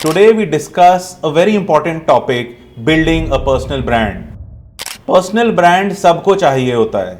Today we discuss a very important topic, building a personal brand. Personal brand सबको चाहिए होता है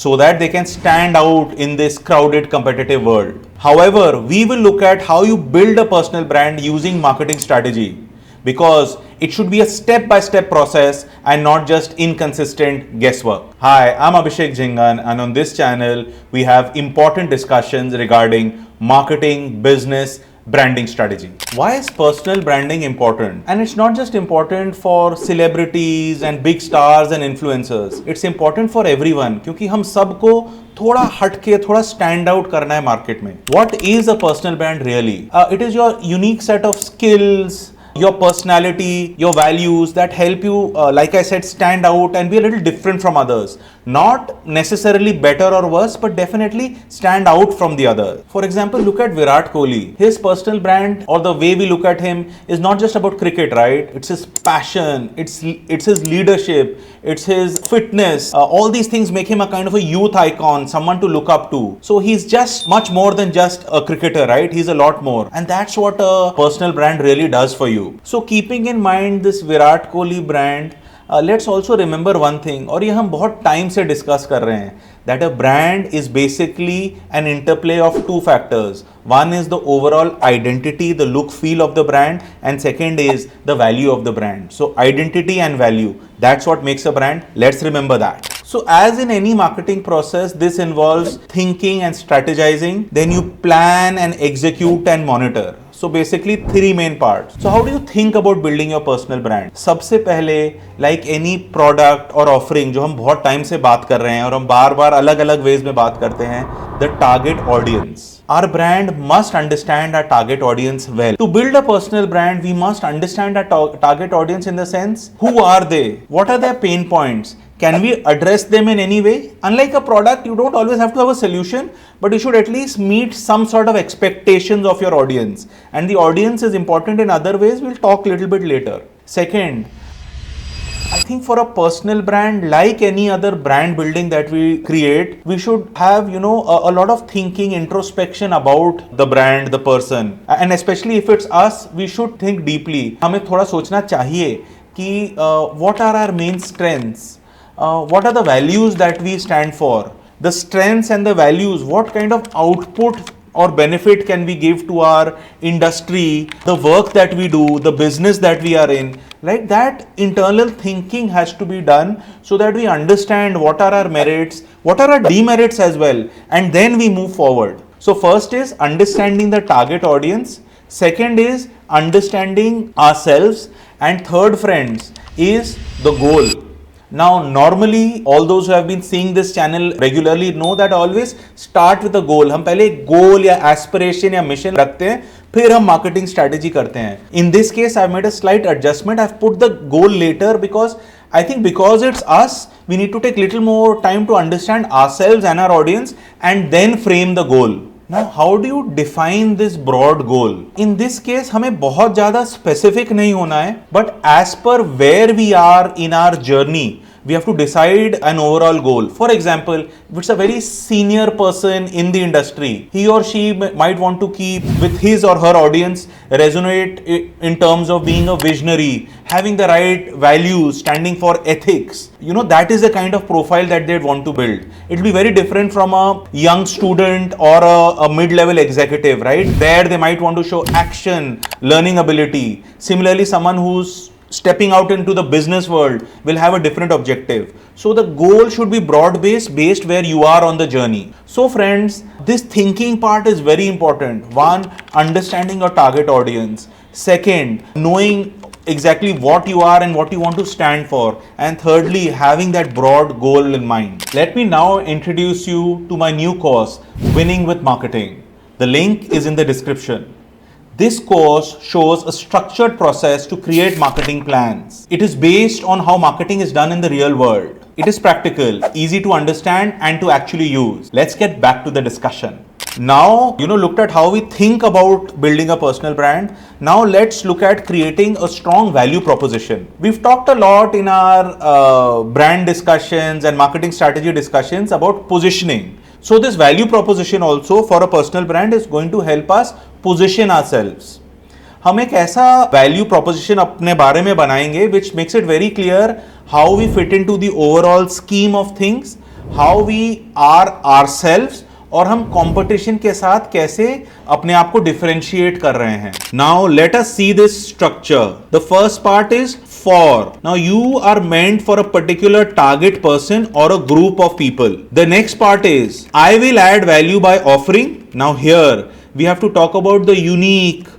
so that they can stand out in this crowded competitive world. However, we will look at how you build a personal brand using marketing strategy because it should be a step-by-step process and not just inconsistent guesswork. Hi, I'm Abhishek Jhingan and on this channel we have important discussions regarding marketing, business, branding strategy. Why is personal branding important? And it's not just important for celebrities and big stars and influencers. It's important for everyone क्योंकि हम सबको थोड़ा हटके थोड़ा stand out करना है market में. What is a personal brand really? It is your unique set of skills, your personality, your values that help you, like I said, stand out and be a little different from others. Not necessarily better or worse, but definitely stand out from the other. For example, look at Virat Kohli. His personal brand or the way we look at him is not just about cricket, right? It's his passion, it's his leadership, it's his fitness. All these things make him a kind of a youth icon, someone to look up to. So he's just much more than just a cricketer, right? He's a lot more. And that's what a personal brand really does for you. So keeping in mind this Virat Kohli brand, let's also remember one thing, और ये हम बहुत time से discuss कर रहे हैं, that a brand is basically an interplay of two factors. One is the overall identity, the look, feel of the brand, and second is the value of the brand. So identity and value, that's what makes a brand. Let's remember that. So as in any marketing process, this involves thinking and strategizing. Then you plan and execute and monitor. So basically three main parts. So how do you think about building your personal brand? सबसे पहले like any product or offering जो हम बहुत time से बात कर रहे हैं और हम बार बार अलग अलग वेज में बात करते हैं, the target audience. Our brand must understand our target audience well. To build a personal brand, we must understand our target audience in the sense, who are they? What are their pain points? Can we address them in any way? Unlike a product, you don't always have to have a solution, but you should at least meet some sort of expectations of your audience. And the audience is important in other ways. We'll talk a little bit later. Second, I think for a personal brand, like any other brand building that we create, we should have, a lot of thinking, introspection about the brand, the person. And especially if it's us, we should think deeply. हमें थोड़ा सोचना चाहिए कि what are our main strengths? What are the values that we stand for? The strengths and the values, what kind of output or benefit can we give to our industry, the work that we do, the business that we are in, right? That internal thinking has to be done so that we understand what are our merits, what are our demerits as well, and then we move forward. So first is understanding the target audience, second is understanding ourselves, and third, friends, is the goal. Now, normally, all those who have been seeing this channel regularly know that I always start with a goal. हम पहले goal या aspiration या mission रखते हैं, फिर हम marketing strategy करते हैं. In this case, I've made a slight adjustment. I've put the goal later because I think because it's us, we need to take little more time to understand ourselves and our audience and then frame the goal. Now, how do you define this broad goal? In this case, हमें बहुत ज़्यादा specific नहीं होना है, but as per where we are in our journey, we have to decide an overall goal. For example, if it's a very senior person in the industry, he or she might want to keep with his or her audience resonate in terms of being a visionary, having the right values, standing for ethics. That is the kind of profile that they'd want to build. It'll be very different from a young student or a mid-level executive, right? There they might want to show action, learning ability. Similarly, someone who's stepping out into the business world will have a different objective. So the goal should be broad-based, based where you are on the journey. So friends, this thinking part is very important. One, understanding your target audience. Second, knowing exactly what you are and what you want to stand for. And thirdly, having that broad goal in mind. Let me now introduce you to my new course, Winning with Marketing. The link is in the description. This course shows a structured process to create marketing plans. It is based on how marketing is done in the real world. It is practical, easy to understand and to actually use. Let's get back to the discussion. Now, looked at how we think about building a personal brand. Now let's look at creating a strong value proposition. We've talked a lot in our brand discussions and marketing strategy discussions about positioning. So this value proposition also for a personal brand is going to help us position ourselves. हम एक ऐसा value proposition अपने बारे में बनाएंगे which makes it very clear how we fit into the overall scheme of things, how we are ourselves, और हम competition के साथ कैसे अपने आप को डिफरेंशिएट कर रहे हैं. Now let us see this structure. The first part is for. Now you are meant for a particular target person or a group of people. The next part is I will add value by offering. Now here we have to talk about the unique,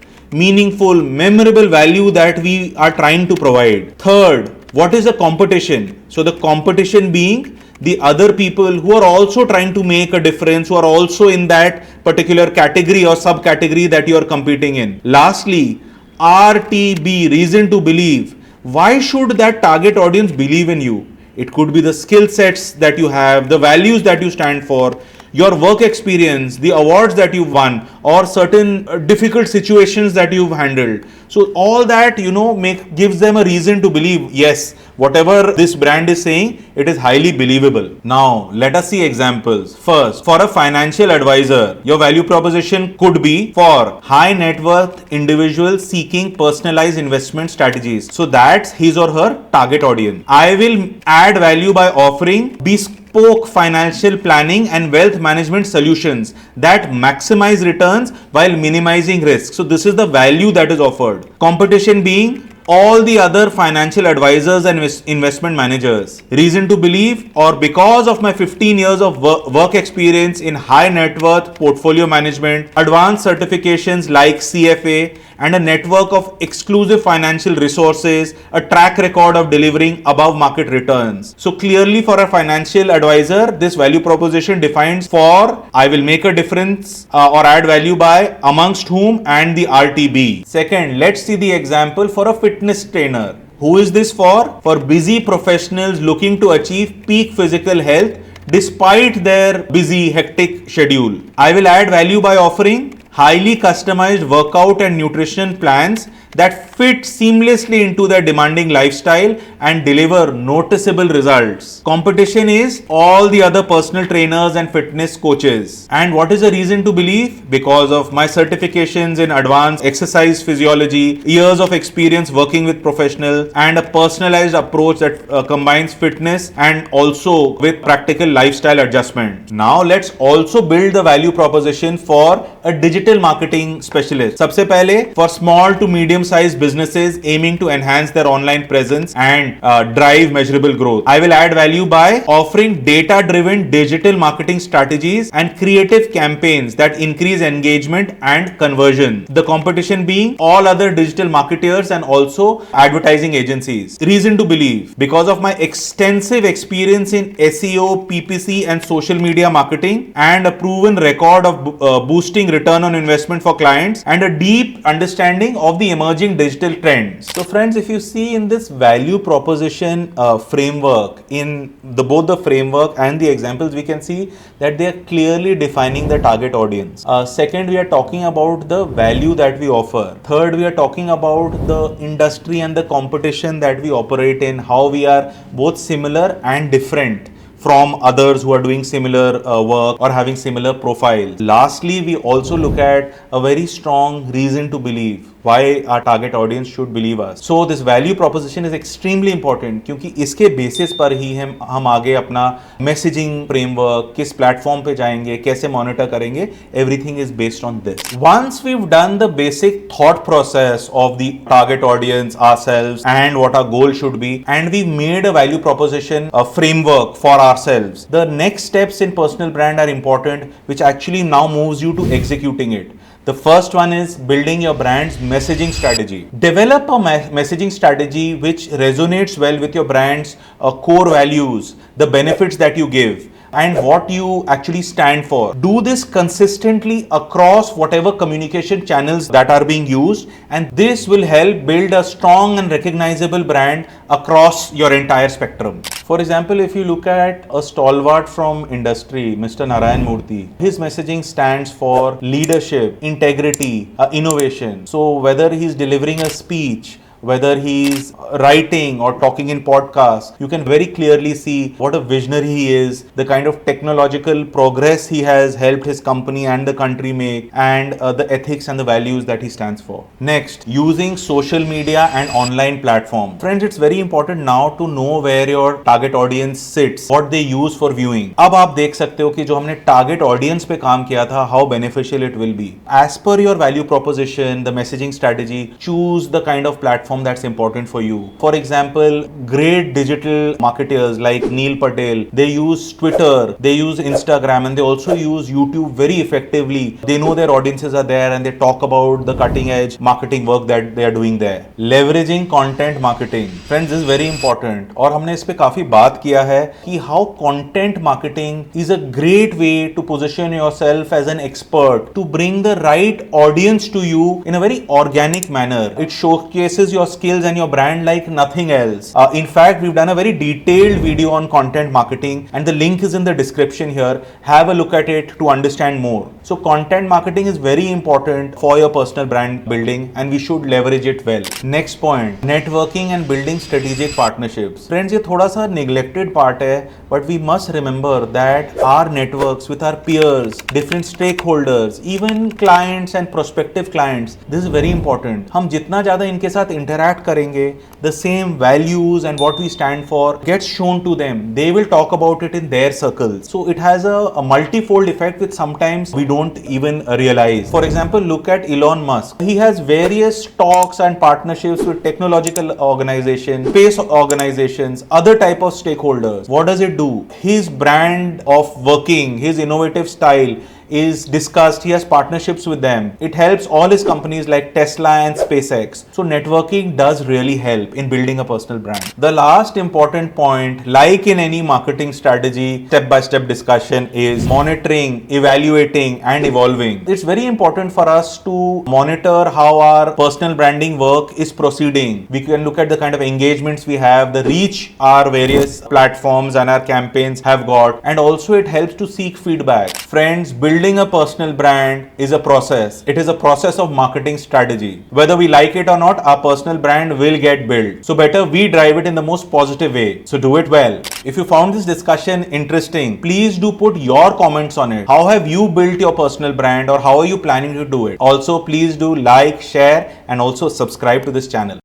meaningful, memorable value that we are trying to provide. Third, what is the competition? So the competition being the other people who are also trying to make a difference, who are also in that particular category or subcategory that you are competing in. Lastly, RTB, reason to believe. Why should that target audience believe in you? It could be the skill sets that you have, the values that you stand for, your work experience, the awards that you've won, or certain difficult situations that you've handled. So all that, gives them a reason to believe, yes, whatever this brand is saying, it is highly believable. Now, let us see examples. First, for a financial advisor, your value proposition could be for high net worth individuals seeking personalized investment strategies. So that's his or her target audience. I will add value by offering bespoke financial planning and wealth management solutions that maximize returns while minimizing risk. So this is the value that is offered. Competition being all the other financial advisors and investment managers. Reason to believe, or because of my 15 years of work experience in high net worth portfolio management, advanced certifications like CFA, and a network of exclusive financial resources, a track record of delivering above market returns. So clearly for a financial advisor, this value proposition defines for I will make a difference or add value by amongst whom and the RTB. Second, let's see the example for a fitness trainer. Who is this for? For busy professionals looking to achieve peak physical health despite their busy, hectic schedule. I will add value by offering highly customized workout and nutrition plans that fit seamlessly into their demanding lifestyle and deliver noticeable results. Competition is all the other personal trainers and fitness coaches. And what is the reason to believe? Because of my certifications in advanced exercise physiology, years of experience working with professionals, and a personalized approach that combines fitness and also with practical lifestyle adjustment. Now let's also build the value proposition for a digital marketing specialist. सबसे पहले for small to medium sized businesses aiming to enhance their online presence and drive measurable growth. I will add value by offering data driven digital marketing strategies and creative campaigns that increase engagement and conversion. The competition being all other digital marketers and also advertising agencies. Reason to believe, because of my extensive experience in SEO, PPC and social media marketing, and a proven record of boosting return on investment for clients, and a deep understanding of the emerging digital trends. So friends, if you see in this value proposition framework, in both the framework and the examples, we can see that they are clearly defining the target audience. Second, we are talking about the value that we offer. Third, we are talking about the industry and the competition that we operate in, how we are both similar and different from others who are doing similar work or having similar profiles. Lastly, we also look at a very strong reason to believe why our target audience should believe us. So this value proposition is extremely important क्योंकि इसके basis पर ही हम आगे अपना messaging framework, किस platform पे जाएंगे, कैसे मॉनिटर करेंगे, everything is based on this. Once we've done the basic thought process of the target audience, ourselves, and what our goal should be, and we made a value proposition, a framework for ourselves, the next steps in personal brand are important, which actually now moves you to executing it. The first one is building your brand's messaging strategy. Develop a messaging strategy which resonates well with your brand's core values, the benefits that you give, and what you actually stand for. Do this consistently across whatever communication channels that are being used, and this will help build a strong and recognizable brand across your entire spectrum. For example, if you look at a stalwart from industry, Mr. Narayan Murthy, his messaging stands for leadership, integrity, innovation. So whether he's delivering a speech whether he's writing or talking in podcasts, you can very clearly see what a visionary he is, the kind of technological progress he has helped his company and the country make, and the ethics and the values that he stands for. Next, using social media and online platform. Friends, it's very important now to know where your target audience sits, what they use for viewing. अब आप देख सकते हो कि जो हमने target audience पे काम किया था, how beneficial it will be. As per your value proposition, the messaging strategy, choose the kind of platform that's important for you. For example, great digital marketers like Neil Patel, they use Twitter, they use Instagram, and they also use YouTube very effectively. They know their audiences are there and they talk about the cutting edge marketing work that they are doing there. Leveraging content marketing. Friends, this is very important. और हमने इस पे काफी बात किया है कि how content marketing is a great way to position yourself as an expert, to bring the right audience to you in a very organic manner. It showcases your skills and your brand like nothing else. In fact, we've done a very detailed video on content marketing and the link is in the description here. Have a look at it to understand more. So content marketing is very important for your personal brand building and we should leverage it well. Next point, networking and building strategic partnerships. Friends, ये थोड़ा सा neglected part है, but we must remember that our networks with our peers, different stakeholders, even clients and prospective clients, this is very important. हम जितना ज़्यादा इनके साथ interact करेंगे, the same values and what we stand for gets shown to them. They will talk about it in their circles. So it has a multifold effect which sometimes we don't even realize. For example, look at Elon Musk. He has various talks and partnerships with technological organizations, space organizations, other type of stakeholders. What does it do? His brand of working, his innovative style is discussed. He has partnerships with them. It helps all his companies like Tesla and SpaceX. So networking does really help in building a personal brand. The last important point, like in any marketing strategy, step-by-step discussion, is monitoring, evaluating and evolving. It's very important for us to monitor how our personal branding work is proceeding. We can look at the kind of engagements we have, the reach our various platforms and our campaigns have got, and also it helps to seek feedback. Friends, building a personal brand is a process. It is a process of marketing strategy. Whether we like it or not, our personal brand will get built. So better we drive it in the most positive way. So do it well. If you found this discussion interesting, please do put your comments on it. How have you built your personal brand or how are you planning to do it? Also, please do like, share and also subscribe to this channel.